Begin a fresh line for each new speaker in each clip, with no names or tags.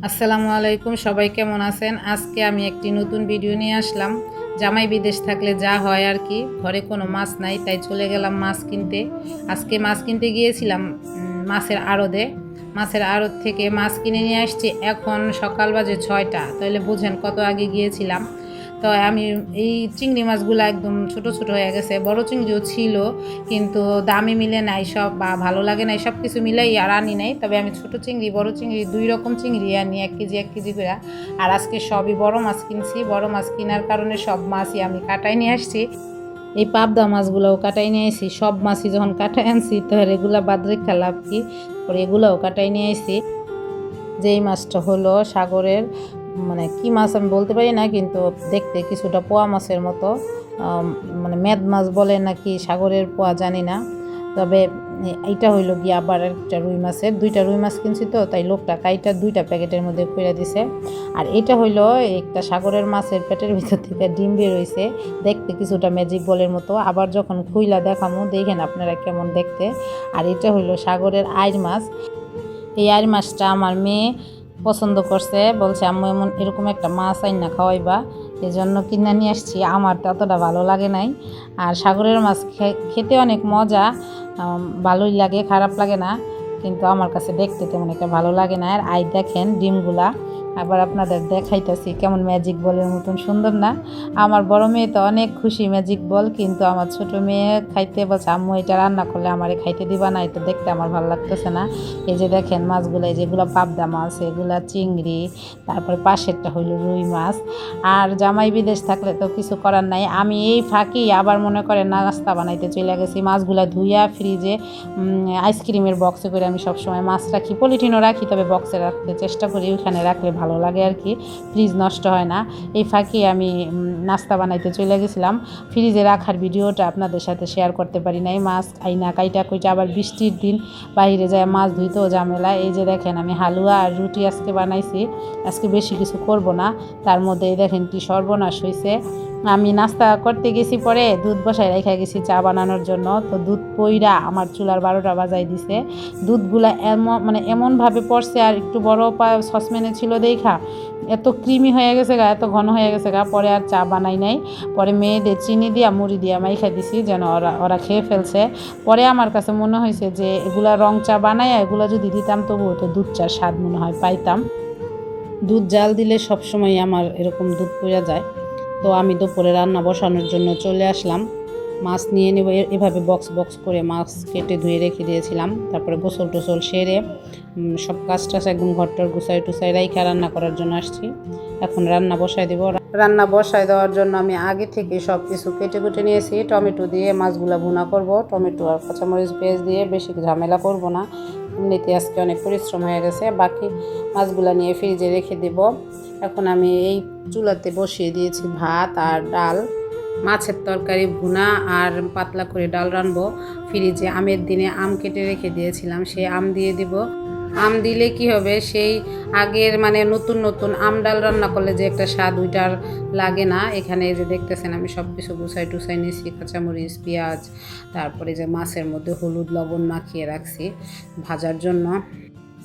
আসসালামু আলাইকুম, সবাই কেমন আছেন? আজকে আমি একটি নতুন ভিডিও নিয়ে আসলাম। জামাই বিদেশ থাকলে যা হয় আর কি, ঘরে কোনো মাছ নাই, তাই চলে গেলাম মাছ কিনতে। আজকে মাছ কিনতে গিয়েছিলাম মাছের আড়তে। মাছের আড়ত থেকে মাছ কিনে নিয়ে আসছি। এখন সকাল বাজে 6টা, তাহলে বুঝেন কত আগে গিয়েছিলাম। তো আমি এই চিংড়ি মাছগুলো একদম ছোট ছোট হয়ে গেছে, বড় চিংড়িও ছিল কিন্তু দামে মিলে নাই, সব বা ভালো লাগে নাই, সব কিছু মিলেই আর আনি নাই। তবে আমি ছোট চিংড়ি বড় চিংড়ি দুই রকম চিংড়ি আনি 1 কেজি করে। আর আজকে সবই বড় মাছ কিনছি। বড় মাছ কেনার কারণে সব মাছই আমি কাটাই নিয়ে আসছি। এই পাবদা মাছগুলোও কাটাই নিয়ে আসি। সব মাছই যখন কাটাই আনছি তো এগুলা বাদ রেখে লাভ কি, পরে এগুলোও কাটাই নিয়ে আসি। যেই মাছটা হলো সাগরের, মানে কি মাছ আমি বলতে পারি না, কিন্তু দেখতে কিছুটা পোয়া মাছের মতো, মানে মেদ মাছ বলে নাকি সাগরের পোয়া জানি না। তবে এইটা হইলো গিয়ে আবার একটা রুই মাছের, 2টা রুই মাছ কিনছি তো তাই লোকটা কাইটা 2টা প্যাকেটের মধ্যে করে দিছে। আর এটা হইলো একটা সাগরের মাছের পেটের ভিতর থেকে ডিম বের হইছে, দেখতে কিছুটা ম্যাজিক বলের মতো। আবার যখন খুইলা দেখামো দেখেন আপনারা কেমন দেখতে। আর এটা হইলো সাগরের আইর মাছ। এই আর মাছটা আমার মেয়ে পছন্দ করছে, বলছে আম্মু এরকম একটা মাছ আইন না খাওয়াইবা, এই জন্য কিনে নিয়ে আসছি। আমার তো অতটা ভালো লাগে নাই। আর সাগরের মাছ খেতে অনেক মজা, ভালোই লাগে, খারাপ লাগে না, কিন্তু আমার কাছে দেখতে তেমন একটা ভালো লাগে না। আর দেখেন ডিমগুলা, আবার আপনাদের দেখাইতেছি কেমন ম্যাজিক বলের মতন সুন্দর না? আমার বড় মেয়ে তো অনেক খুশি ম্যাজিক বল, কিন্তু আমার ছোট মেয়ে খাইতে বলছে আম্মু এটা রান্না করলে আমারে খাইতে দিবা না, এটা দেখতে আমার ভালো লাগতেছে না। এই যে দেখেন মাছগুলো, যেগুলো পাবদা মাছ, এগুলা চিংড়ি, তারপরে পাশেরটা হইলো রুই মাছ। আর জামাই বিদেশ থাকলে তো কিছু করার নাই। আমি এই ফাঁকি আবার মনে করেন নাস্তা বানাইতে চলে গেছি। মাছগুলা ধুইয়া ফ্রিজে আইসক্রিমের বক্সে করে আমি সবসময় মাছ রাখি, পলিথিনও রাখি, তবে বক্সে রাখতে চেষ্টা করি, ওইখানে রাখলে ভালো লাগে আর কি, ফ্রিজ নষ্ট হয় না। এই ফাঁকি আমি নাস্তা বানাইতে চলে গেছিলাম। ফ্রিজে রাখার ভিডিওটা আপনাদের সাথে শেয়ার করতে পারি নাই। মাছ আইনা কাইটা কইটা, আবার বৃষ্টির দিন বাইরে যায় মাছ ধুইতেও ঝামেলা। এই যে দেখেন আমি হালুয়া আর রুটি আজকে বানাইছি। আজকে বেশি কিছু করব না, তার মধ্যে দেখেন কি সর্বনাশ হয়েছে। আমি নাস্তা করতে গেছি, পরে দুধ বসাই রেখে গেছি চা বানানোর জন্য, তো দুধ পইরা আমার চুলার 12টা বাজাই দিছে। দুধগুলা এমনভাবে পড়ছে, আর একটু বড় সসম্যানে ছিল দেখা এত ক্রিমি হয়ে গেছে গা, এত ঘন হয়ে গেছে গা, পরে আর চা বানাই নাই। পরে মেয়েদের চিনি দিয়া মুড়ি দিয়া মাইখা দিছি, যেন ওরা খেয়ে ফেলছে। পরে আমার কাছে মনে হয়েছে যে এগুলা রং চা বানায় এগুলা যদি দিতাম তবুও তো দুধ চার স্বাদ মনে হয় পাইতাম। দুধ জাল দিলে সবসময় আমার এরকম দুধ পড়া যায়। তো আমি দুপুরে রান্না বসানোর জন্য চলে আসলাম। মাছ নিয়ে নেব, এভাবে বক্স বক্স করে মাছ কেটে ধুয়ে রেখে দিয়েছিলাম। তারপরে গোসল টোসল সেরে সব কাজ টাজ একদম ঘরটার গুছাই টুসাই রাইখা রান্না করার জন্য আসছি। এখন রান্না বসাই দেবো। রান্না বসাই দেওয়ার জন্য আমি আগে থেকে সব কিছু কেটে কুটে নিয়েছি। টমেটো দিয়ে মাছগুলো ভুনা করব, টমেটো আর কাঁচামরিচ পেঁয়াজ দিয়ে, বেশি ঝামেলা করব না, এমনিতে আজকে অনেক পরিশ্রম হয়ে গেছে। বাকি মাছগুলো নিয়ে ফ্রিজে রেখে দেব। এখন আমি এই চুলাতে বসিয়ে দিয়েছি ভাত আর ডাল, মাছের তরকারি ভুনা আর পাতলা করে ডাল রানবো। ফ্রিজে আমের দিনে আম কেটে রেখে দিয়েছিলাম, সেই আম দিয়ে দিব। আম দিলে কি হবে, সেই আগের মানে নতুন নতুন আম ডাল রান্না করলে যে একটা স্বাদ, ওইটার লাগে না। এখানে যে দেখতেছেন আমি সব কিছু গুছাই টুসাই নিয়েছি, কাঁচামরিচ পেঁয়াজ, তারপরে যে মাছের মধ্যে হলুদ লবণ মাখিয়ে রাখছি ভাজার জন্য।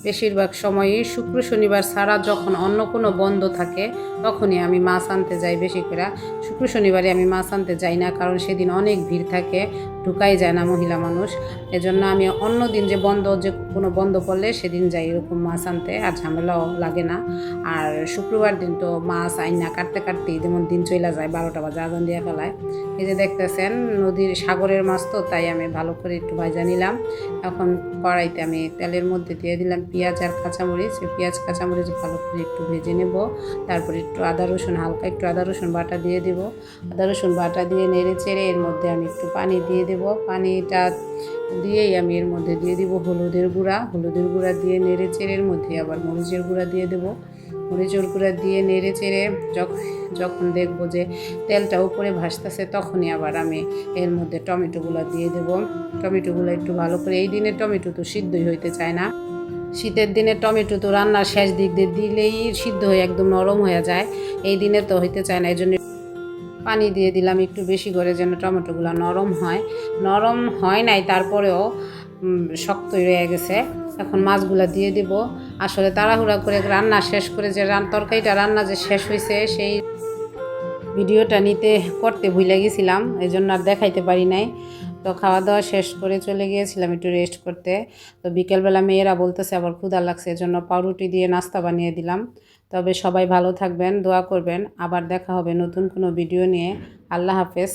বেশিরভাগ সময়ই শুক্র শনিবার ছাড়া যখন অন্য কোনো বন্ধ থাকে তখনই আমি মাছ আনতে যাই বেশি করে। শুক্র শনিবারে আমি মাছ আনতে যাই না, কারণ সেদিন অনেক ভিড় থাকে, ঢুকাই যায় না মহিলা মানুষ। এজন্য আমি অন্য দিন যে কোনো বন্ধ পড়লে সেদিন যাই এরকম মাছ আনতে, আর ঝামেলাও লাগে না। আর শুক্রবার দিন তো মাছ আইনা কাটতে কাটতেই যেমন দিন চলে যায়, 12টা বাজে আজান দিয়ে ফেলায়। এই যে দেখতেছেন নদীর সাগরের মাছ তো, তাই আমি ভালো করে একটু ভাজা নিলাম। এখন কড়াইতে আমি তেলের মধ্যে দিয়ে দিলাম পেঁয়াজ আর কাঁচামরিচ। পেঁয়াজ কাঁচামরিচ ভালো করে একটু ভেজে নেব। তারপরে একটু আদা রসুন, হালকা একটু আদা রসুন বাটা দিয়ে দেব। আদা রসুন বাটা দিয়ে নেড়ে চেড়ে এর মধ্যে আমি একটু পানি দিয়ে দেব। পানিটা দিয়েই আমি এর মধ্যে দিয়ে দিব হলুদের গুঁড়া দিয়ে নেড়ে চেড়ে এর মধ্যে আবার মরিচের গুঁড়া দিয়ে দেব। মরিচের গুঁড়া দিয়ে নেড়ে চেড়ে যখন দেখবো যে তেলটা উপরে ভাসতেছে, তখনই আবার আমি এর মধ্যে টমেটোগুলো দিয়ে দেব। টমেটোগুলো একটু ভালো করে, এই দিনে টমেটো তো সিদ্ধই হইতে চায় না, শীতের দিনে টমেটো তো রান্নার শেষ দিক দিয়ে দিলেই সিদ্ধ হয়ে একদম নরম হয়ে যায়, এই দিনে তো হইতে চায় না। এই জন্য পানি দিয়ে দিলাম একটু বেশি করে, যেন টমেটোগুলো নরম হয়। নরম হয় নাই, তারপরেও শক্তই রয়ে গেছে। এখন মাছগুলো দিয়ে দেব। আসলে তাড়াহুড়া করে রান্না শেষ করে যে তরকারিটা রান্না যে শেষ হয়েছে সেই ভিডিওটা করতে ভুলে গেছিলাম, এই জন্য আর দেখাইতে পারি নাই। তো খাওয়া দাওয়া শেষ করে চলে গিয়েছিলাম একটু রেস্ট করতে। তো বিকেলবেলা মেয়েরা বলতেছে আবার ক্ষুধা লাগছে, এজন্য পাউরুটি দিয়ে নাস্তা বানিয়ে দিলাম। তবে সবাই ভালো থাকবেন, দোয়া করবেন। আবার দেখা হবে নতুন কোনো ভিডিও নিয়ে। আল্লাহ হাফেজ।